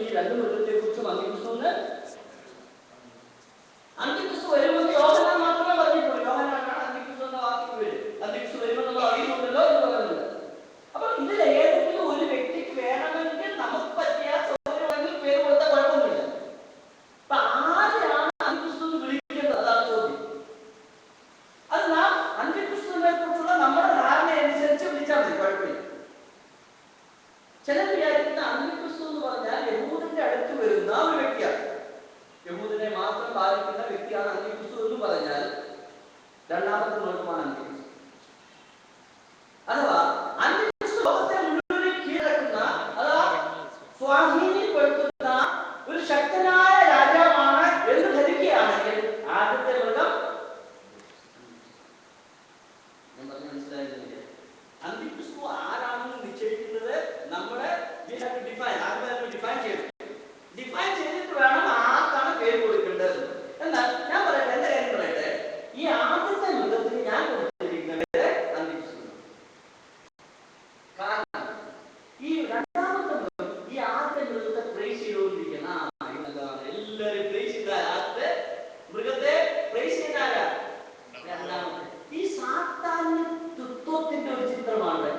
ഈ രണ്ട് മൃഗത്തെ കുറിച്ചും അന്തിക്രിസ്തുവിന് അന്തിക്രിസ്തു വരുമെന്ന് യോഹന്നാൻ മാത്രമേ പറഞ്ഞിട്ടുള്ളൂ. യോഹന്നാനാണ് അന്തിക്രിസ്തു എന്ന വാക്കിന് പേര്. അന്തിക്രിസ്തു വരുമെന്ന് നമ്മൾ അറിയുന്നുണ്ടല്ലോ എന്ന് പറയുന്നത്. അപ്പൊ ഇതിൽ ഏതെങ്കിലും ഒരു വ്യക്തിക്ക് വേണമെങ്കിൽ നമുക്ക് പറ്റിയ സൗകര്യമാണെങ്കിൽ പേര് കൊടുത്താൽ കുഴപ്പമൊന്നുമില്ല. അപ്പൊ ആരെയാണ് അന്തിക്രിസ്തു എന്ന് വിളിക്കേണ്ടത്? അതാണ് ചോദ്യം. അത് നാം അന്തിക്രിസ്തുവിനെ കുറിച്ചുള്ള നമ്മുടെ ധാരണ അനുസരിച്ച് വിളിച്ചാൽ മതി, കുഴപ്പമില്ല. ചിലർ വിചാരിക്കുന്ന അന്തിക്രിസ്തു എന്ന് പറഞ്ഞാൽ യഹൂദന്റെ അടുത്ത് വരുന്ന ഒരു വ്യക്തിയാണ്, യഹൂദനെ മാത്രം ബാധിക്കുന്ന വ്യക്തിയാണ് അന്തിക്രിസ്തു എന്ന് പറഞ്ഞാൽ രണ്ടാമത്തെ മൃഗമാണ് അന്തിക്രിസ്തു. അഥവാ അന്തിക്രിസ്തു ലോകത്തെ മുഴുവൻ കീഴടക്കുന്ന അഥവാ സ്വാധീനപ്പെടുത്തുന്ന ഒരു ശക്തനായ രാജാവാണ് എന്ന് ധരിക്കുകയാണെങ്കിൽ ആദ്യത്തെ മൃഗം ഞാൻ പറഞ്ഞ മനസ്സിലായിരുന്നില്ല. അന്തിക്രിസ്തു ആരാണെന്ന് നിശ്ചയിക്കുന്നത് നമ്മളെ ഡിഫൈൻ ചെയ്യണം. ഡിഫൈൻ ചെയ്തിട്ട് വേണം ആർക്കാണ് പേര് കൊടുക്കേണ്ടത്. എന്നാൽ ഞാൻ പറയട്ടെ, എന്റെ കാര്യം പറയട്ടെ, ഈ ആദ്യത്തെ മൃഗത്തിന് ഞാൻ കൊടുത്തിരിക്കുന്ന പേര് അന്തിക്രിസ്തു. കാരണം ഈ രണ്ടാമത്തെ മൃഗം ഈ ആദ്യത്തെ മൃഗത്തെ പ്രൈസ് ചെയ്തുകൊണ്ടിരിക്കുന്ന എല്ലാവരും പ്രൈസ് ചെയ്ത ആദ്യത്തെ മൃഗത്തെ പ്രൈസ് ചെയ്യുന്ന ആരാ? രണ്ടാമത്തെ. ഈ സാത്താന്റെ തൃത്വത്തിന്റെ ഒരു ചിത്രമാണ്.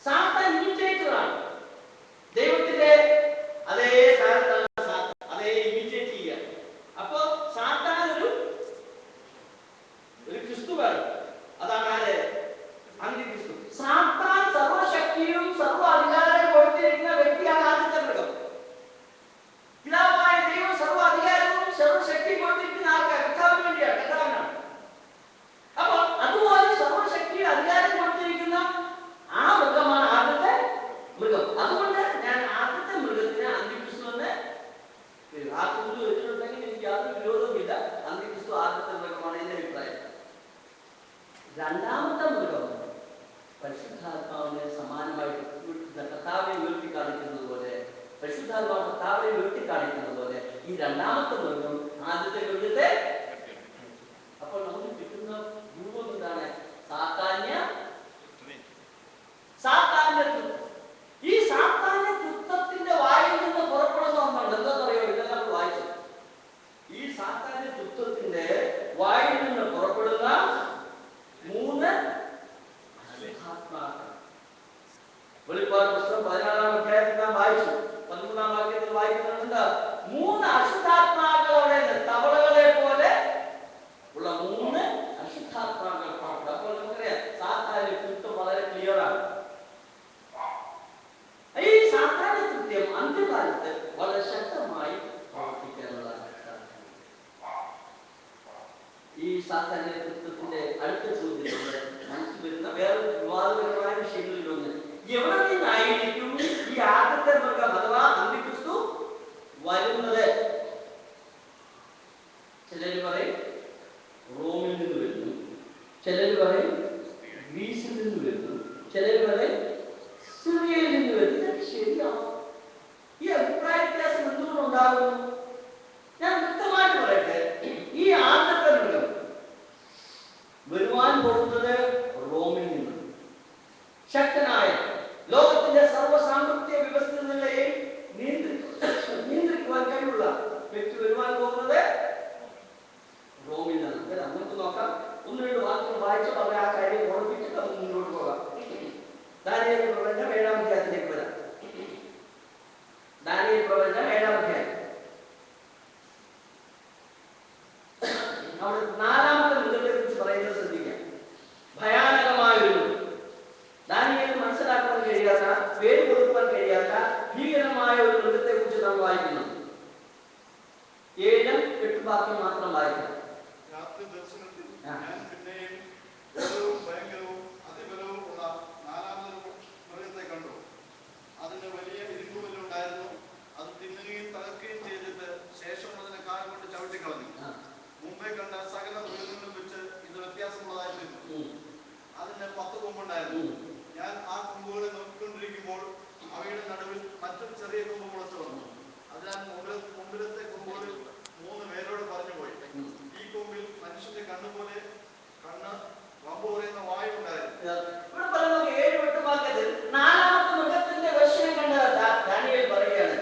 സാത്താൻ ഇമിറ്റേറ്ററാണ്. ദൈവത്തിന്റെ അതേ സ്ഥാനത്താണ് സാത്താൻ, അതേ ഇമിറ്റേറ്റ് ചെയ്യുക. അപ്പൊ സാത്താൻ ഒരു ക്രിസ്തുവാണ്. അതാണ് ആര്? അന്തിക്രിസ്തു. സാത്താൻ സർവശക്തിയും സർവ അധികാരവും കൊടുത്തിരിക്കുന്ന വ്യക്തിയാണ് ആദ്യത്തെ മൃഗം. പിതാവായ ദൈവം സർവ അധികാരവും സർവശക്തിയും കൊടുത്തിരിക്കുന്ന ആൾക്കാർ കർത്താവിന് വേണ്ടിയാണ്, കർത്താവിനാണ്. അപ്പൊ അതുപോലെ സർവശക്തിയും അധികാരം കൊടുത്തിരിക്കുന്ന ആ മൃഗമാണ് ആദ്യത്തെ മൃഗം. അതുകൊണ്ട് ഞാൻ ആദ്യത്തെ മൃഗത്തിന് അന്തിക്രിസ്തു എന്ന് ആ കുറിച്ച് വെച്ചിട്ടുണ്ടെങ്കിൽ എനിക്ക് യാതൊരു വിരോധവുമില്ല. അന്തിക്രിസ്തു ആദ്യത്തെ മൃഗമാണ് എന്റെ അഭിപ്രായം. രണ്ടാമത്തെ മൃഗം പരിശുദ്ധാത്മാവിനെ സമാനമായിട്ട് കർത്താവിനെ ഉയർത്തി കാണിക്കുന്നത് പോലെ, പരിശുദ്ധാത്മാവ് കർത്താവിനെ ഉയർത്തി കാണിക്കുന്നത് പോലെ ഈ രണ്ടാമത്തെ മൃഗം ആദ്യത്തെ മൃഗത്തെ. അപ്പോൾ നമുക്ക് കിട്ടുന്ന രൂപം എന്താണ്? സാത്താന്യ തൃത്വം. ഈ സാത്താന്യ തൃത്വത്തിന്റെ വായിൽ നിന്ന് പുറപ്പെടുന്ന ഒന്നുണ്ട്. എന്താണെന്നറിയോ? ഇതെല്ലാം നമ്മൾ വായിച്ചു. ഈ സാത്താന്യ തൃത്വത്തിന്റെ വായിൽ നിന്ന് പുറപ്പെടുന്ന 3 അശുദ്ധാത്മാക്കൾ. വെളിപ്പാട് പുസ്തകം 16-ാം അധ്യായത്തിൽ നാം വായിച്ചു. 13-ാം വാക്യത്തിൽ വായിക്കുന്നുണ്ട് 3 അശുദ്ധാത്മാക്കളോടെ തവളകളെ പോലെ ഉള്ള 3 അശുദ്ധാത്മാക്കൾ പുറപ്പെടും. അപ്പോൾ നമുക്കറിയാം സാത്താന്യ തൃത്വം വളരെ ക്ലിയറാണ്. ഈ സാത്താന്യ കൃത്യം അന്ത്യകാലത്ത് വളരെ ശക്തമായി പ്രവർത്തിക്കാനുള്ള ഈ സാത്താന്യ കൃത്യത്തിന്റെ അടുത്ത ചോദ്യത്തോടെ മനസ്സിൽ വരുന്ന വേറെ വിവാദപരമായ വിഷയങ്ങളിലൊന്ന്, എവിടെ നിന്നായിരിക്കും ഈ ആദ്യത്തെ മൃഗം അഥവാ അന്തിക്രിസ്തു വരുന്നത്? ചിലർ പറയും റോമിൽ നിന്ന് വരുന്നു, ചിലർ പറയും ഗ്രീസിൽ നിന്ന് വരുന്നു, ചിലർ പറയും സിറിയയിൽ നിന്ന് വരുന്നു. ഇതൊക്കെ ശരിയാണോ? ഈ അഭിപ്രായ വ്യത്യാസം എന്തുകൊണ്ടുണ്ടാകുന്നു? ഞാൻ വ്യക്തമായിട്ട് പറയട്ടെ. ഈ ആദ്യത്തെ മൃഗം വരുവാൻ പോകുന്നത് റോമിൽ നിന്ന്, ശക്തനായ ലോകത്തിന്റെ സർവ്വ സാമ്പത്തിക വ്യവസ്ഥകളെയും നിയന്ത്രിക്കുവാൻ കഴിവുള്ള വ്യക്തി വരുവാൻ പോകുന്നത് റോമിൽ നിന്ന്. നമുക്ക് നോക്കാം. 1-2 വാക്യങ്ങൾ വായിച്ച് പറഞ്ഞ ആ കാര്യം ഓർമ്മിപ്പിച്ചിട്ട് നമുക്ക് മുന്നോട്ട് പോകാം. ദാനിയേൽ പ്രവചനം 7-ാം അധ്യായത്തിലേക്ക് വരാം. ദാനിയേൽ പ്രവചനം 7-ാം അധ്യായം. അവിടെ 4-ാമത്തെ മൃഗത്തെ കുറിച്ച് പറയുന്നത് ശ്രദ്ധിക്കാം. ഭയാനകമായൊരു ദാനിയേലിന് മനസ്സിലാക്കാൻ കഴിയാത്ത, പേര് കൊടുക്കുവാൻ കഴിയാത്ത ഭീകരമായ ഒരു മൃഗത്തെ കുറിച്ച് നാം വായിക്കുന്നു. 7-8 വാക്യം മാത്രം വായിക്കാം. രാത്രി ദർശനത്തിൽ ഞാൻ പിന്നെയും ഭയങ്കരവും അതിബലവും ഉള്ള 4-ാമതൊരു മൃഗത്തെ കണ്ടു. അതിന് വലിയ ഇരുമ്പുകല്ലുണ്ടായിരുന്നു. അത് തിന്നുകയും തകർക്കുകയും ചെയ്തിട്ട് ശേഷമുള്ളതിനെ കാൽ കൊണ്ട് ചവിട്ടിക്കളഞ്ഞു. മുമ്പേ കണ്ട സകല മൃഗങ്ങളിലും വെച്ച് ഇത് വ്യത്യാസമുള്ളതായി തീർന്നു. അതിന് 10 കൊമ്പുണ്ടായിരുന്നു. ഞാൻ ആ കൊമ്പുകളെ നോക്കിക്കൊണ്ടിരിക്കുമ്പോൾ അവയുടെ നടുവിൽ മറ്റൊരു ചെറിയ കൊമ്പ് മുളച്ചു വന്നു. അതിനാൽ മുമ്പിലത്തെ കൊമ്പുകളിൽ 3 വേരോട് പറഞ്ഞുപോയി. ഈ കൊമ്പിൽ മനുഷ്യന്റെ കണ്ണുപോലെ വമ്പ് പറയുന്ന വായു ഉണ്ടായിരുന്നു. ഇവിടെ പറയുന്നത് 7-8 വാക്യത്തിൽ 4-ാമത്തെ മൃഗത്തിന്റെ ദർശനം കണ്ട ദാനിയേൽ പറയുകയാണ്,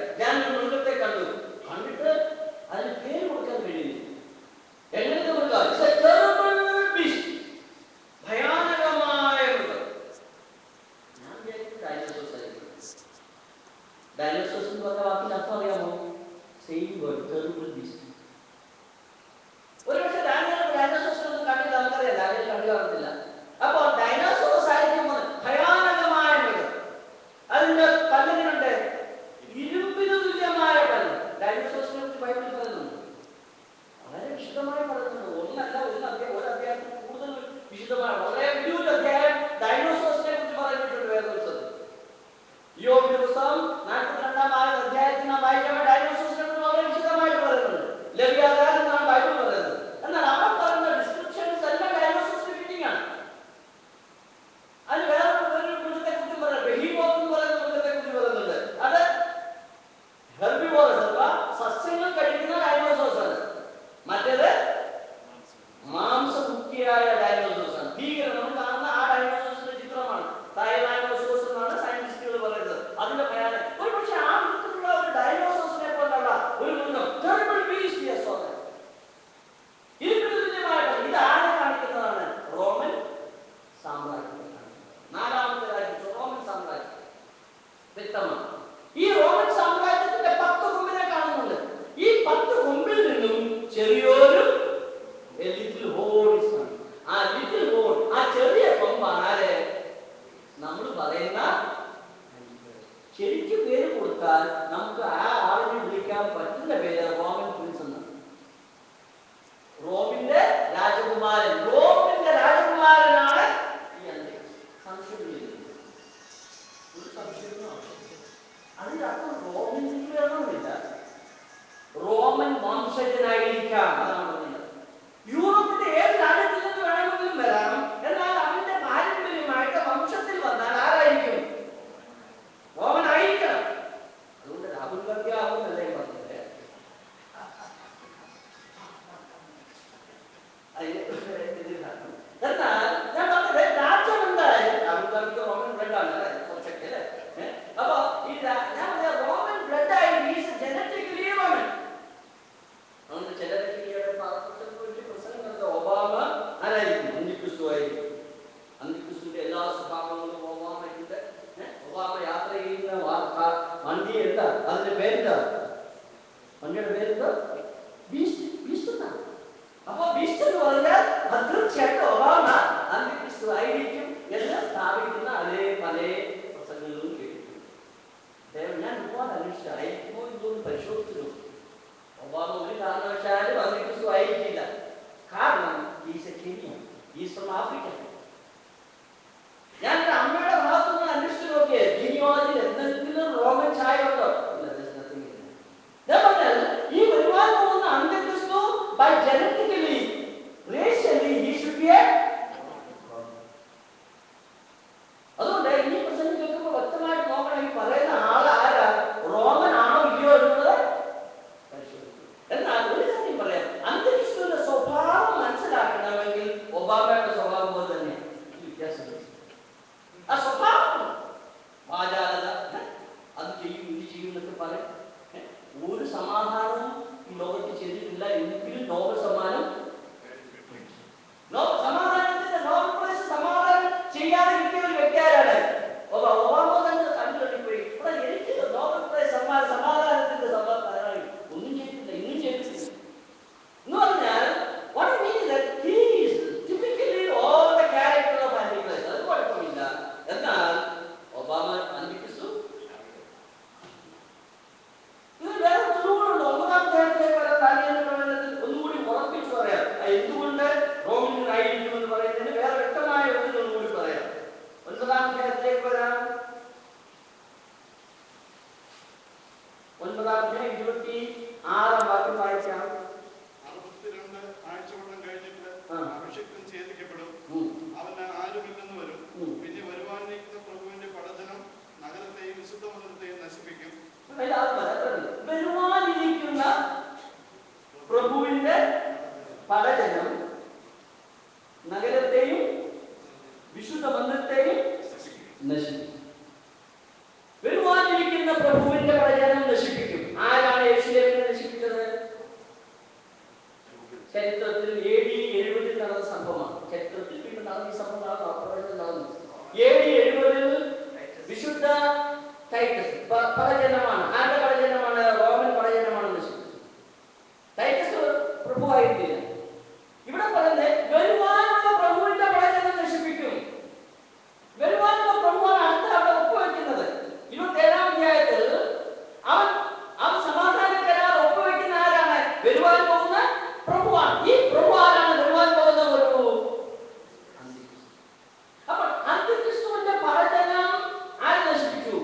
ഡൈനോസോഴ്സ് എന്ന് പറഞ്ഞ വാക്കിന്റെ അർത്ഥം അറിയാമോ? Same word, terrible beast. ഒരുപക്ഷെ ഡൈനോസോഴ്സിനെ ഒന്നും കണ്ടില്ല, നമുക്കറിയാം ഡാനിയൽ കണ്ടു കാണത്തില്ല. അപ്പോൾ ഡൈനോസോഴ്സ് ആയിരിക്കും ഭയാനകമായ മൃഗം. അതിന്റെ പല്ലിനുണ്ട് ഇരുമ്പിന് തുല്യമായ പല്ല്. ഡൈനോസോഴ്സിനെ കുറിച്ച് ബൈബിളിൽ പറയുന്നുണ്ട്, വളരെ വിശദമായി പറയുന്നുണ്ട്. ഒന്നല്ല, ഒരു അധ്യായത്തിൽ കൂടുതൽ വിശദമായ വളരെ വലിയൊരു അധ്യായം ഡൈനോസോഴ്സിനെ കുറിച്ച് പറഞ്ഞിട്ടുണ്ട് വേദപുസ്തകത്തിൽ. യോബിന്റെ പുസ്തകം 42-ാം അധ്യായത്തിൽ നാം വായിക്കുമ്പോൾ ഡൈനോസോഴ്സിനെ കുറിച്ച് വളരെ വിശദമായിട്ട് പറയുന്നുണ്ട്. ലവ്യാതാൻ എന്നാണ് ബൈബിൾ പറയുന്നത്. എന്നാൽ അവിടെ പറയുന്ന ഡിസ്ക്രിപ്ഷൻസ് എല്ലാം ഡൈനോസോഴ്സിന് ഫിറ്റിംഗ് ആണ്. അത് വേറൊരു മൃഗത്തെ കുറിച്ച് പറയുന്നത്, ബെഹീമോത്ത് എന്ന് പറയുന്ന മൃഗത്തെ കുറിച്ച് പറയുന്നുണ്ട്. അത് ഹെർബിവോറസ് അഥവാ സസ്യങ്ങൾ കഴിക്കുന്ന ഡൈനോസോഴ്സ് ആണ്. മറ്റേത് മാംസഭുക്കിയായ ഡൈനോസോഴ്സ് ആണ്. ഭീകരം നമ്മൾ കാണുന്ന ആ ഡൈനോസോഴ്സിന്റെ ചിത്രമാണ് ഡൈനോസോഴ്സ് എന്നാണ് സയന്റിസ്റ്റുകൾ പറയുന്നത്. അതിന്റെ ഭയാനക ഒരു പക്ഷേ ആ വിധത്തിലുള്ള ഒരു ഡൈനോസോഴ്സിനെ പോലുള്ള ഒരു മൃഗം, ടെറിബിൾ ബീസ്റ്റ്, ഇരുപതുല്യമായ ഇത് ആരെ കാണിക്കുന്നതാണ്? റോമൻ സാമ്രാജ്യത്തെ കാണിക്കുന്നത്. 4ാമത്തെ രാജ്യം റോമൻ സാമ്രാജ്യം വ്യക്തമാണ്. ഈ റോമൻ സാമ്രാജ്യത്തിന്റെ 10 കൊമ്പിനെ കാണുന്നുണ്ട്. ഈ 10 കൊമ്പിൽ നിന്നും ചെറിയൊരു ലിറ്റിൽ ഹോൾ. ആ ലിറ്റിൽ ഹോൾ, ആ ചെറിയ കൊമ്പാണ് ആര്? നമ്മൾ പറയുന്ന, ശരിക്കും പേര് കൊടുത്താൽ നമുക്ക് ആ ആളിനെ വിളിക്കാൻ പറ്റുന്ന പേര് റോമൻ പ്രിൻസ് എന്നാണ്. റോമിന്റെ രാജകുമാരൻ, റോമിന്റെ രാജകുമാരനാണ് ഈ അന്ത്യക്രിസ്തു. സംശയമില്ല, ഒരു സംശയവും അതിന്റെ അർത്ഥം റോമിലേക്ക് വരണമെന്നില്ല, റോമൻ വംശജനായിരിക്കാം. അതാണ് പറഞ്ഞത്. യൂറോപ്പിന്റെ ഏത് രാജ്യത്തിൽ നിന്ന് വേണമെങ്കിലും വരാം, എന്നാൽ അവന്റെ പാരമ്പര്യമായിട്ട് വംശത്തിൽ വന്നാൽ ആരായിരിക്കും? റോമൻ ആയിരിക്കണം. അതുകൊണ്ട് രാഹുൽ ഗാന്ധി ആവുന്നല്ലേ പറഞ്ഞത്. എന്നാൽ ഞാൻ പറഞ്ഞത് രാജ്യം എന്തായാലും രാഹുൽ ഗാന്ധിക്ക് റോമൻ ബ്ലഡ് ആണ് കുറച്ചൊക്കെ അല്ലേ. അപ്പൊ ഈ ഞാൻ പറയാ റോമൻ ബ്ലഡ് ആയിരിക്കും, ജനറ്റിക്കലി റോമൻ. അതുകൊണ്ട് ചിലരൊക്കെ പ്രസംഗം നടത്തുക ഒബാമ ആരായിരിക്കും? അന്തിക്രിസ്തു ആയിരിക്കും. അന്തിക്രിസ്തുവിന്റെ എല്ലാ സ്വഭാവങ്ങളും ഒബാമയുണ്ട്. ഒബാമ യാത്ര ചെയ്യുന്ന വണ്ടി എന്താ? അതിന്റെ പേരെന്താ? വണ്ടിയുടെ പേരെന്താ? ബീസ്റ്റ്. ബീസ്റ്റ് എന്നാണ്. അപ്പൊ ബീസ്റ്റ് എന്ന് പറഞ്ഞാൽ തീർച്ചയായിട്ടും ഒബാമ അന്തിക്രിസ്തു ആയിരിക്കും എന്ന് സ്ഥാപിക്കുന്ന അതേ പല പ്രസംഗങ്ങളും കേട്ടിട്ടുണ്ട്. ഞാൻ ഒരുപാട് അന്വേഷിച്ചു ആയിരിക്കുമോ ഇതൊന്ന് പരിശോധിച്ചു. ഒബാമ ഒരു കാരണവശാലും അന്തിക്രിസ്തു ആയിരിക്കില്ല. കാരണം is A Kenyan, is from Africa. ഞാൻ എൻ്റെ അമ്മയുടെ ഭാഗത്തു നിന്ന് അന്വേഷിച്ചു നോക്കിയേ, ജീനിയോളജിയിൽ എന്തെങ്കിലും റോമൻ ചായ ഉണ്ടോ? ഞാൻ പറഞ്ഞാൽ ഈ വരുവാൻ പോകുന്ന അന്ത്യക്രിസ്തു by genetically racially he should be a. അതുകൊണ്ട് ഈ പ്രസംഗം കേൾക്കുമ്പോൾ വ്യക്തമായിട്ട് നോക്കണം, ഈ പറയുന്ന ആള് ആരാ? റോമൻ ആണോ ഇല്ലയോ എന്നുള്ളത് പരിശോധിക്കും. എന്നാൽ ഒരു കാര്യം പറയാം, അന്ത്യക്രിസ്തുവിന്റെ സ്വഭാവം മനസ്സിലാക്കണമെങ്കിൽ ഒബാമയുടെ സ്വഭാവം പോലെ തന്നെ വ്യത്യാസമില്ല. ആ സ്വഭാവം വാചാലത, അത് ചെയ്യും ഇത് ചെയ്യും എന്നൊക്കെ പറയും. ഒരു സമാധാനവും ഈ ലോകത്ത് ചെയ്തിട്ടില്ല, എങ്കിലും നോബൽ സമ്മാനം, സമാധാനത്തിന്റെ നോബൽ പ്രൈസ് സമാധാനം ചെയ്യാതെ കിട്ടിയ ഒരു വ്യക്തിയാരാണ്? ഒബാമ തന്നെ കണ്ടുകഴിപ്പോയി. എനിക്ക് നോബൽ പ്രൈസ് സമാധാനത്തിന്റെ സമ്മാനം ഒന്നും ചെയ്തിട്ടില്ല, ഇന്നും ചെയ്തിട്ടില്ല എന്ന് പറഞ്ഞാൽ what I mean is that he is typically all the character of Antichrist. അത് കുഴപ്പമില്ല. എന്നാൽ ഒബാമ അന്തിക്രിസ്തു. ഇത് വേറെ ചുരുളുണ്ട്. 9-ാം അധ്യായത്തിലേക്ക് വരാൻ താല്പര്യത്തിൽ ഒന്നുകൂടി ഉറപ്പിച്ചു പറയാം എന്തുകൊണ്ട് റോമിൽ ആയിരിക്കുമെന്ന് പറയുന്നതിന് വേറെ വ്യക്തമായ ഒരു കൂടി പറയാം. 9-ാം അധ്യായത്തിലേക്ക് വരാം. 9-ാം അധ്യായം 26-ാം വാക്യം വായിക്കാം. 62 ആഴ്ചവട്ടം കഴിഞ്ഞിട്ട് അഭിഷിക്തൻ ഛേദിക്കപ്പെടും, അവന് ആരുമില്ലെന്ന് വരും. പിന്നെ വരുവാനിരിക്കുന്ന പ്രഭുവിന്റെ പടജനം നഗരത്തെയും വിശുദ്ധ മന്ദിരത്തെയും നശിപ്പിക്കും. വരുവാനിരിക്കുന്ന പ്രഭുവിന്റെ പടജനം നഗരത്തെയും വിശുദ്ധ മന്ദിരത്തെയും നശിപ്പിക്കും. വരുവാനിരിക്കുന്ന പ്രഭുവിന്റെ പടജനം നശിപ്പിക്കും. ആരാണ് യെരൂശലേമിനെ നശിപ്പിച്ചത്? ചരിത്രത്തിൽ AD 70 നടന്ന സംഭവമാണ്. ചരിത്രത്തിൽ വീണ്ടും നടന്ന ഈ സംഭവം നടന്നു. AD 70 വിശുദ്ധ ടൈറ്റസ് പടജനമാണ്. ആരുടെ പടജനമാണ്? റോമൻ പടജനമാണ് നശിപ്പിച്ചത്. ടൈറ്റസ് പ്രഭുവായിരുന്നില്ല. ഇവിടെ പറയുന്നത് വരുവാനുള്ള പ്രഭുവിന്റെ പടജനം നശിപ്പിക്കും. വരുവാനുള്ള പ്രഭുവാണ് അടുത്ത അവിടെ ഒപ്പുവെക്കുന്നത്. 27-ാം അധ്യായത്തിൽ അവൻ സമാധാന കരാർ ഒപ്പുവെക്കുന്ന ആരാണ്? വരുവാൻ പോകുന്ന പ്രഭുവാണ്. ഈ പ്രഭു ആരാണ്? വരുവാൻ പോകുന്ന പ്രഭു അന്തിക്രിസ്തു. അപ്പോൾ അന്തിക്രിസ്തുവിന്റെ പടജനം ആര് നശിപ്പിച്ചു?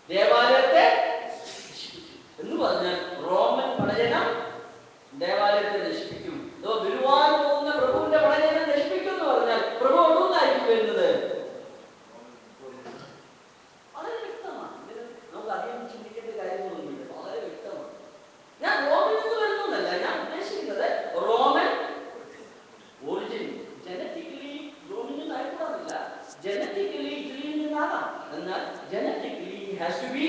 ദേവാലയത്തെ നശിപ്പിച്ചു എന്ന് പറഞ്ഞാൽ റോമൻ പടജനം ദേവാലയത്തെ നശിപ്പിക്കും. വരുവാൻ പോകുന്ന പ്രഭുവിന്റെ പടജനം നശിപ്പിക്കും എന്ന് പറഞ്ഞാൽ പ്രഭു ഒടുന്നായിരിക്കും വരുന്നത്. വളരെ വ്യക്തമാണ്. ഇതിന് നമുക്ക് അധികം ചിന്തിക്കേണ്ട കാര്യങ്ങളൊന്നുമില്ല. വളരെ വ്യക്തമാണ്. ഞാൻ റോമിൽ നിന്ന് വരുന്നതല്ല, ഞാൻ ഉദ്ദേശിക്കുന്നത് റോമൻ ഒറിജിൻ. ജനറ്റിക്കലി റോമിൽ നിന്നായിക്കൂടാറില്ല, ജനറ്റിക്കലി ഇറ്റലിയിൽ നിന്നാകാം. എന്നാൽ ജനറ്റിക്കലി ഹാസ് ടു ബി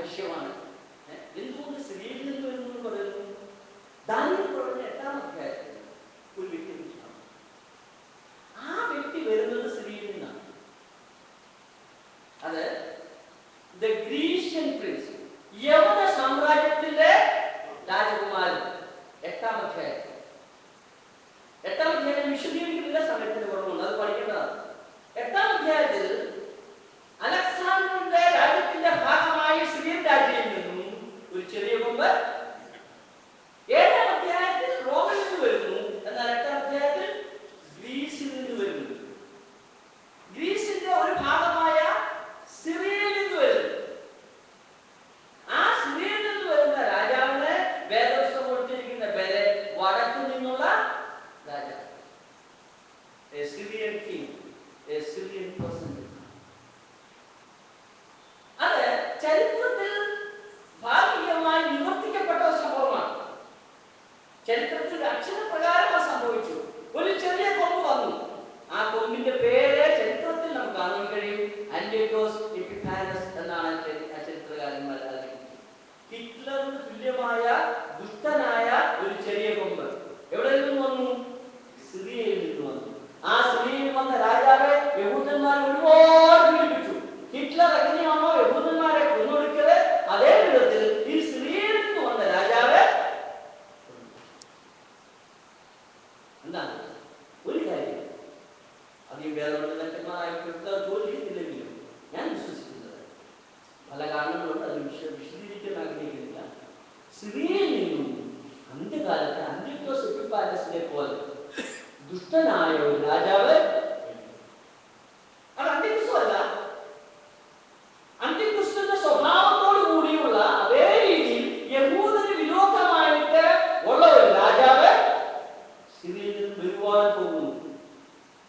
വിഷയമാണ്. എന്തുകൊണ്ട് സ്ത്രീയിൽ നിന്ന് വരുന്നു പറയുന്നു? ദാനിയേൽ പ്രവചനം 8-ാം അധ്യായത്തിൽ ഒരു വ്യക്തി കുറിച്ചാണ്. ആ വ്യക്തി വരുന്നത് സ്ത്രീയിൽ നിന്നാണ്. അത് ദ ഗ്രീഷ്യൻ പ്രിൻസ്, യവന സാമ്രാജ്യത്തിന്റെ രാജകുമാരൻ. 8-ാം അധ്യായം വിശദീകരിക്കുന്നില്ല, സമയത്തിന് കുറവുണ്ട്, അത് പഠിക്കേണ്ടതാണ്. 8-ാം അധ്യായത്തിൽ അലക്സാണ്ടറിന്റെ രാജ്യത്തിന്റെ ഭാഗമായി സിറിയൻ രാജ്യത്തിൽ നിന്നും ഒരു ചെറിയ കൊമ്പ് 7-ാം അധ്യായത്തിൽ റോമിൽ നിന്ന് വരുന്നു. എന്നാൽ 8-ാം അധ്യായത്തിൽ ഗ്രീസിൽ നിന്ന് വരുന്നു. ഗ്രീസിന്റെ ഒരു ഭാഗമായ സിറിയയിൽ നിന്ന് വരുന്നു. ആ സിറിയയിൽ നിന്ന് വരുന്ന രാജാവിന് വേദപുസ്തകം കൊടുത്തിരിക്കുന്ന പേര് വടക്കു നിന്നുള്ള രാജാവ്. A Syrian king, a Syrian person. അത് ചരിത്രത്തിൽ ഭാഗികമായി നിവർത്തിക്കപ്പെട്ട സംഭവമാണ്. ചരിത്രത്തിൽ അക്ഷരപ്രകാരം സംഭവിച്ചു. ഒരു ചെറിയ കൊമ്പ് വന്നു. ആ കൊമ്പിന്റെ പേര് ചരിത്രത്തിൽ നമുക്ക് കാണാൻ കഴിയും. ആന്റിയോക്കസ് എപ്പിഫാനസ് എന്നാണ് ചരിത്രകാരന്മാർ അറിയിക്കുന്നത്. ഹിറ്റ്ലറിന് തുല്യമായ ദുഷ്ടനായ ഒരു ചെറിയ കൊമ്പ് എവിടെ നിന്ന് വന്നു? സിറിയയിൽ നിന്ന് വന്നു. ആ സിറിയയിൽ വന്ന രാജാവ് യഹൂദന്മാരെ ഒരുപാട് പീഡിപ്പിച്ചു. ഹിറ്റ്ലർ എങ്ങനെയാണോ യഹൂദന്മാരെ കൊന്നൊടുക്കിയത്, അതേ വിധത്തിൽ ഈ സിറിയയിൽ നിന്ന് വന്ന രാജാവ് എന്താണ് ഒരു കാര്യം അധികം വേദപണ്ഡിതന്മാരായിട്ട് ചോദിക്കുന്നില്ലെങ്കിലും ഞാൻ വിശ്വസിക്കുന്നത്, പല കാരണങ്ങളുണ്ട്, അത് വിശദീകരിക്കാൻ ആഗ്രഹിക്കുന്നില്ല. സിറിയയിൽ നിന്നും അന്ത്യകാലത്ത് ആന്റിയോക്കസ് എപ്പിഫാനസിനെ പോലെ ദുഷ്ടനായ ഒരു രാജാവ്. അത് അന്ത്യക്രിസ്തു അല്ല, അന്ത്യക്രിസ്തുവിന്റെ സ്വഭാവത്തോടു കൂടിയുള്ള അതേ രീതിയിൽ യഹൂദന് വിരോധമായിട്ട് ഉള്ള ഒരു രാജാവ് സിറിയയിൽ നിന്ന് വരുവാൻ പോകുന്നു.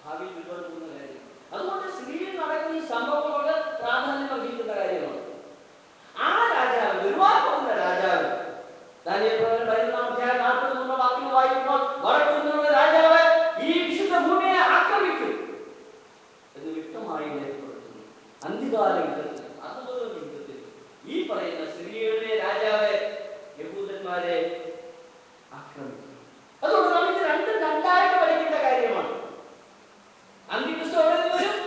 ഭാവിയിൽ വരുവാൻ പോകുന്ന കാര്യം. അതുകൊണ്ട് സിറിയയിൽ നടക്കുന്ന ഈ സംഭവങ്ങളോട് പ്രാധാന്യം അർഹിക്കുന്ന കാര്യമാണ്. ആ രാജാവ്, വരുവാൻ പോകുന്ന രാജാവ്, ദാനിയേൽ പ്രവചനം 11-ാം അധ്യായം 43 വാക്യങ്ങൾ വായിക്കുമ്പോൾ വടക്കു നിന്നുള്ള രാജാവ് ഈ വിശുദ്ധ ഭൂമിയെ ആക്രമിക്കും എന്ന് വ്യക്തമായി രേഖപ്പെടുത്തുന്നു. അന്ത്യകാല യുദ്ധത്തിൽ, അതുപോലെ യുദ്ധത്തിൽ ഈ പറയുന്ന സിറിയയിലെ രാജാവ് യഹൂദന്മാരെ ആക്രമിക്കും. അതുകൊണ്ട് നമുക്ക് രണ്ടായിട്ട് പഠിക്കേണ്ട കാര്യമാണ്. അന്ത്യക്രിസ്തു എവിടെ നിന്ന് വരും?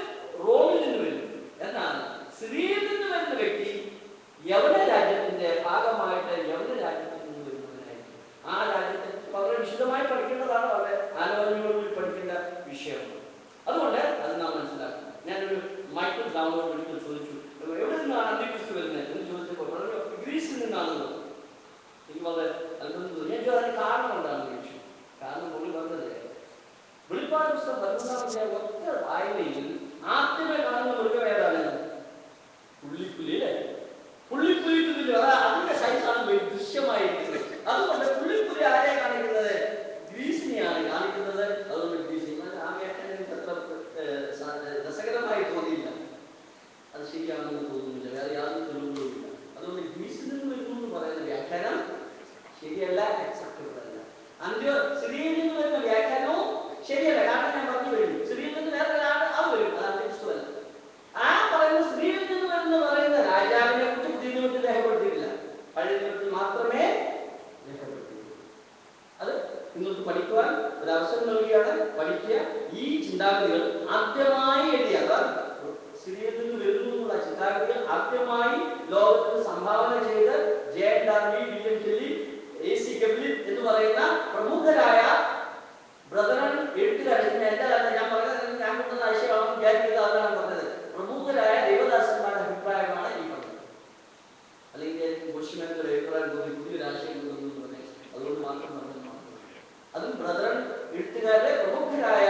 റോമിൽ നിന്ന് വരും. എന്നാൽ സിറിയയിൽ നിന്ന് വരുന്ന വ്യക്തി യവന രാജ്യത്തിന്റെ ഭാഗമായിട്ട് യവന രാജ്യത്തിൽ നിന്ന് വരുന്നവനായിരിക്കും. ആ രാജ്യത്തെ വളരെ വിശദമായി പഠിക്കേണ്ടതാണ്, വളരെ ആലോചനയോടുകൂടി പഠിക്കേണ്ട വിഷയമാണ്. അതുകൊണ്ട് അത് നാം മനസ്സിലാക്കണം. ഞാനൊരു മൈക്കിൾ ബ്രൗണോട് ഒരിക്കൽ ചോദിച്ചു, എവിടെ നിന്നാണ് അന്ത്യക്രിസ്തു വരുന്നത് എന്ന് ചോദിച്ചപ്പോൾ പറഞ്ഞു ഗ്രീസിൽ നിന്നാണെന്ന്. എനിക്ക് വളരെ അത്ഭുതം തോന്നി. ഞാൻ അതിന് കാരണം എന്താണെന്ന് ചോദിച്ചു. കാരണം പുള്ളി പറഞ്ഞത്, വെളിപ്പാട് പുസ്തകം 11-ാം അധ്യായം ഒറ്റ വായനയിൽ ആദ്യമേ കാണുന്ന മൃഗം ഏതാണ്? പുള്ളിപ്പുലി അല്ലേ? പുള്ളിപ്പുലി അതിന്റെ സൈസാണ് ദൃശ്യമായിരിക്കുന്നത്. അതുകൊണ്ട് പുള്ളിപ്പുലി ആരെ കാണിക്കുന്നത്? ഗ്രീസിനെയാണ് കാണിക്കുന്നത്. അതുകൊണ്ട് ഗ്രീസിനെ ആ വ്യാഖ്യാനം എനിക്ക് അത്ര രസകരമായി തോന്നിയില്ല. അത് ശരിയാണെന്ന് തോന്നുന്നില്ല, വേറെ യാതൊരു തെളിവുകളുമില്ല. അതുകൊണ്ട് ഗ്രീസിൽ നിന്ന് വരുന്നു എന്ന് പറയുന്ന വ്യാഖ്യാനം ശരിയല്ല, അക്സെപ്റ്റബിൾ അല്ല. സിറിയയിൽ നിന്ന് വരുന്ന വ്യാഖ്യാനവും ശരിയല്ല. കാരണം ഞാൻ പറഞ്ഞു കഴിഞ്ഞു, സിറിയയിൽ നിന്ന് വേറെ ഒരാള് അത് വരും, അത് അന്ത്യക്രിസ്തുവല്ല. ആ പറയുന്ന സ്ത്രീയിൽ നിന്ന് വരുന്ന പറയുന്ന രാജാവിനെ കുറിച്ച് പുതിയ നിയമത്തിൽ രേഖപ്പെടുത്തിയിട്ടില്ല. പഴയ നിയമത്തിൽ മാത്രമേ അവസരം നൽകുകയാണ്, പഠിക്കുക. ഈ ചിന്താഗതികൾ ആദ്യമായി എഴുതിയ, സിറിയയിൽ നിന്ന് വരുന്നു എന്നുള്ള ചിന്താഗതികൾ ആദ്യമായി ലോകത്തിന് സംഭാവന ചെയ്ത് J N. Darby, William Kelly, A C. Gaebelein എന്ന് പറയുന്ന പ്രമുഖരായ ബ്രദറൻ എഴുത്തുകാരൻ, ഞാൻ പറഞ്ഞത് ഞാൻ കൊണ്ടുവന്ന ആശയമാണെന്ന് വിചാരിക്കുന്നത്, അതാണ് പറഞ്ഞത്. പ്രമുഖരായ ദൈവദാസന്മാരുടെ അഭിപ്രായമാണ് ഈ പറഞ്ഞത്. അല്ലെങ്കിൽ ബുഷ്മാന്റെ അഭിപ്രായം തോന്നി പുതിയൊരു ആശയം കൊണ്ടുവന്നു പറഞ്ഞ് അതുകൊണ്ട് മാത്രം പറഞ്ഞു. അതും ബ്രദറൻ എഴുത്തുകാരുടെ പ്രമുഖരായ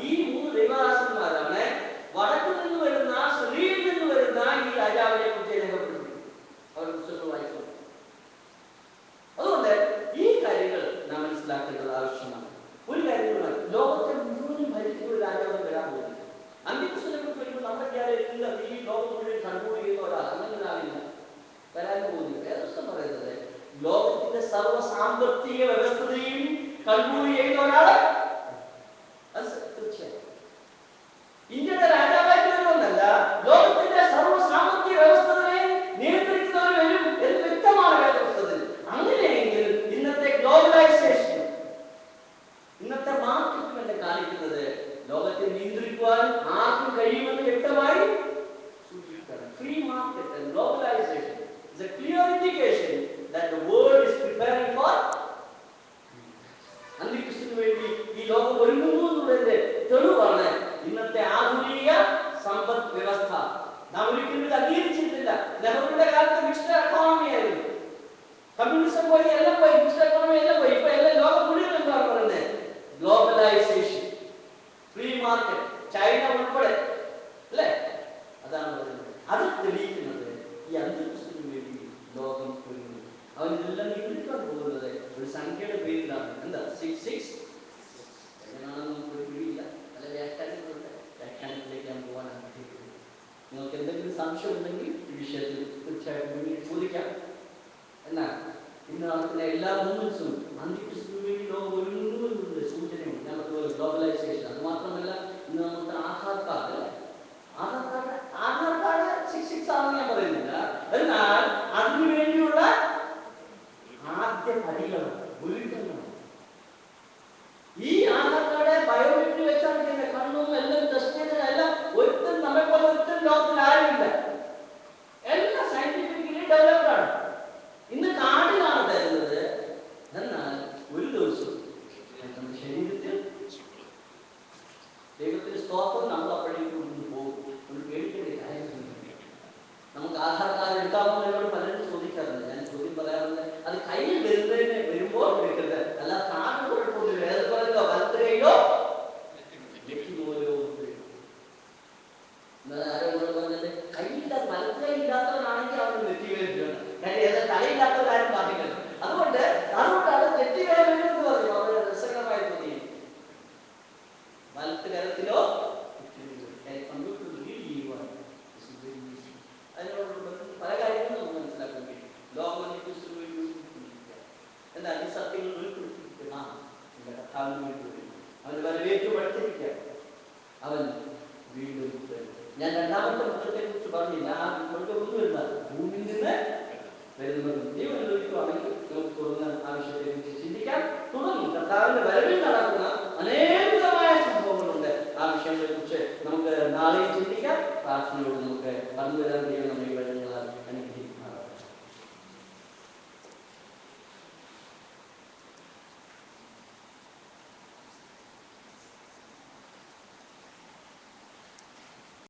ഈ 3 ദൈവദാസന്മാരാണ് വടക്കു നിന്ന് വരുന്ന, സിറിയയിൽ നിന്ന് വരുന്ന ഈ രാജാവിനെ കുറിച്ച് രേഖപ്പെടുത്തി അവർ പുസ്തകങ്ങൾ വായിച്ചു. അതുകൊണ്ട് ഈ കാര്യങ്ങൾ നാം മനസ്സിലാക്കേണ്ടത് ആവശ്യമാണ്. ഒരു കാര്യങ്ങളുമായി ലോകത്തെ മുഴുവനും ഭരിക്കുന്ന ഒരു രാജാവ് വരാൻ പോകുന്നില്ല. അന്ത്യക്രിസ്തുവിനെ കുറിച്ച് വരുമ്പോൾ നമ്മുടെ എല്ലാം ഈ ലോകം മുഴുവൻ കൺട്രോൾ ചെയ്യുന്ന ഒരാൾ, അങ്ങനെ ഒരാളില്ല, വരാൻ പോകുന്നില്ല. വേദപുസ്തകം പറയുന്നത് ലോകത്തിന്റെ സർവ്വ സാമ്പത്തിക വ്യവസ്ഥയും കൺട്രോൾ ചെയ്യുന്ന ഒരാള് തീർച്ചയായും ഇന്ത്യയുടെ രാജാവായിട്ട് വരുമെന്നല്ല, ലോകത്തിന്റെ സർവ്വ സാമ്പത്തിക വ്യവസ്ഥയെ നിയന്ത്രിക്കുന്നവർ വരും എന്ന് വ്യക്തമാണ് വേദപുസ്തകത്തിൽ. അങ്ങനെയെങ്കിൽ ഇന്നത്തെ ഗ്ലോബലൈസേഷൻ, ഇന്നത്തെ മാർക്കറ്റും എന്നെ കാണിക്കുന്നത് ലോകത്തെ നിയന്ത്രിക്കുവാൻ ആർക്കും കഴിയുമെന്ന് വ്യക്തമായി സൂചിപ്പിക്കണം. Free market and globalisation is a clear indication that the world is preparing for അന്ത്യക്രിസ്തുവിന് വേണ്ടി ഈ ലോകം ഒരുങ്ങുന്നു എന്നുള്ളതിന്റെ തെളിവാണ് ഇന്നത്തെ ആധുനിക സമ്പദ് വ്യവസ്ഥ. നാം ഒരിക്കലും അംഗീകരിച്ചിട്ടില്ല. നെഹ്റുവിന്റെ കാലത്ത് മിക്സ്ഡ് എക്കോണമി ആയിരുന്നു. കമ്മ്യൂണിസം പോയി, എല്ലാം പോയി, മിക്സ്ഡ് എക്കോണമി എല്ലാം പോയി. ഇപ്പൊ എല്ലാം ലോകം മുഴുവൻ എന്താണ് പറയുന്നത്? ഗ്ലോബലൈസേഷൻ, ഫ്രീ മാർക്കറ്റ്, ചൈന ഉൾപ്പെടെ, അല്ലേ? അതാണ് പറയുന്നത്. അത് തെളിയിക്കുന്നത് ഈ അന്ത്യക്രിസ്തുവിന് വേണ്ടി ലോകം ഒരുങ്ങുന്നു. അവൻ ഇതെല്ലാം നിയന്ത്രിക്കാൻ പോകുന്നത് ഒരു സംഖ്യയുടെ പേരിലാണ്. എന്താ 666? എങ്ങനെയാണെന്ന് നമുക്ക് പിടിയില്ല. പല വ്യാഖ്യാനങ്ങളുണ്ട്. വ്യാഖ്യാനത്തിലേക്ക് ഞാൻ പോകാൻ ആഗ്രഹിക്കുന്നു. നിങ്ങൾക്ക് എന്തെങ്കിലും സംശയം ഉണ്ടെങ്കിൽ ഈ വിഷയത്തിൽ തീർച്ചയായിട്ടും മുന്നിൽ ചോദിക്കാം. എന്നാൽ ഇന്ന് നടക്കുന്ന എല്ലാ മൂവ്മെന്റ്സും അന്ത്യക്രിസ്തുവിന് വേണ്ടി ലോകം ഒരുങ്ങുന്നു എന്നുള്ള സൂചനയുണ്ട്. ഞാൻ അതുപോലെ ഗ്ലോബലൈസേഷൻ. അത് മാത്രമല്ല, ഇന്ന് നമുക്ക് ആധാർ കാർഡ് 666 ആണെന്ന് ഞാൻ പറയുന്നില്ല. എന്നാൽ അതിനു വേണ്ടിയുള്ള ആദ്യ പടികളാണ്, ഒരുക്കങ്ങളാണ്. ഈ ആധാർ കാർഡ് ബയോമെട്രിക് വെച്ചാണ് ചെയ്യുന്നത്. കണ്ണും എല്ലാം ടെസ്റ്റ് ചെയ്തതെല്ലാം ഒരുത്തൻ നമ്മെ പോലെ ഒരുത്തൻ ലോകത്തിൽ ആരുമില്ല. എല്ലാം സയന്റിഫിക്കലി ഡെവലപ്ഡ് ആണ്. ഇന്ന് കാർഡിലാണ് തരുന്നത്. എന്നാൽ ഒരു ദിവസം നമ്മുടെ ശരീരത്തിൽ ദൈവത്തിന്റെ സ്തോത്രം നമ്മൾ അപ്പോഴേക്കും പോകും. നമ്മൾ പേടിക്കേണ്ട കാര്യമൊന്നുമില്ല. നമുക്ക് ആധാർ കാർഡ് എടുക്കാമോ എന്നോട് പലരും ചോദിക്കാറുണ്ട്. ഞാൻ ചോദ്യം പറയാറുണ്ട്, അത് കയ്യിൽ വരുമ്പോൾ എടുക്കരുത്. അല്ല, കാർഡ് കുഴപ്പമൊന്നുമില്ല. ഏത് പറഞ്ഞോ, വലത്ത് കൈയിലോ ആരോ എന്നോട് പറഞ്ഞത്, വലത്ത് കൈ ഇല്ലാത്തവനാണെങ്കിൽ അവന് നെറ്റിവേദന. കാര്യം ഏതാ തലയില്ലാത്തവരാരും പാടില്ലല്ലോ. അതുകൊണ്ടാണ് നെറ്റിവേദന എന്ന് പറഞ്ഞു. വളരെ രസകരമായി തോന്നി. വലത്ത് കരത്തിലോ കമ്പ്യൂട്ടർ റീഡ് ചെയ്യുവാൻ അതിനോട് പല കാര്യങ്ങളും നമുക്ക് മനസ്സിലാക്കാൻ കഴിയും. ലോകം അന്ത്യക്രിസ്തുവിന് വേണ്ടി ഒരുക്കിയിരിക്കുക. എന്നാൽ ഈ സത്യങ്ങൾ വെളിപ്പെടുത്തിയിരിക്കുക. എന്റെ കർത്താവിന് വേണ്ടി വരും. അവന് വരവേറ്റു പഠിച്ചിരിക്കുക. അവൻ വീണ്ടും വരും. ഞാൻ രണ്ടാമത്തെ മൃഗത്തെ കുറിച്ച് പറഞ്ഞില്ല. ആ മൃഗം ഒന്നുമില്ല, ഭൂമിയിൽ നിന്ന് വരുന്നത്. ദൈവം അനുവദിക്കുകയാണെങ്കിൽ നമുക്ക് തുടർന്ന് ആ വിഷയത്തെ കുറിച്ച് ചിന്തിക്കാം. തുടർന്ന് കർത്താവിന്റെ വരവിൽ നടക്കുന്ന അനേകമായ സംഭവങ്ങളുണ്ട്. ആ വിഷയങ്ങളെ കുറിച്ച് നമുക്ക് നാളെയും ചിന്തിക്കാം. പ്രാർത്ഥനയോട് നമുക്ക് കടന്നു വരാൻ ദൈവം നമ്മെ വരങ്ങളാൽ അനുഗ്രഹിക്കും.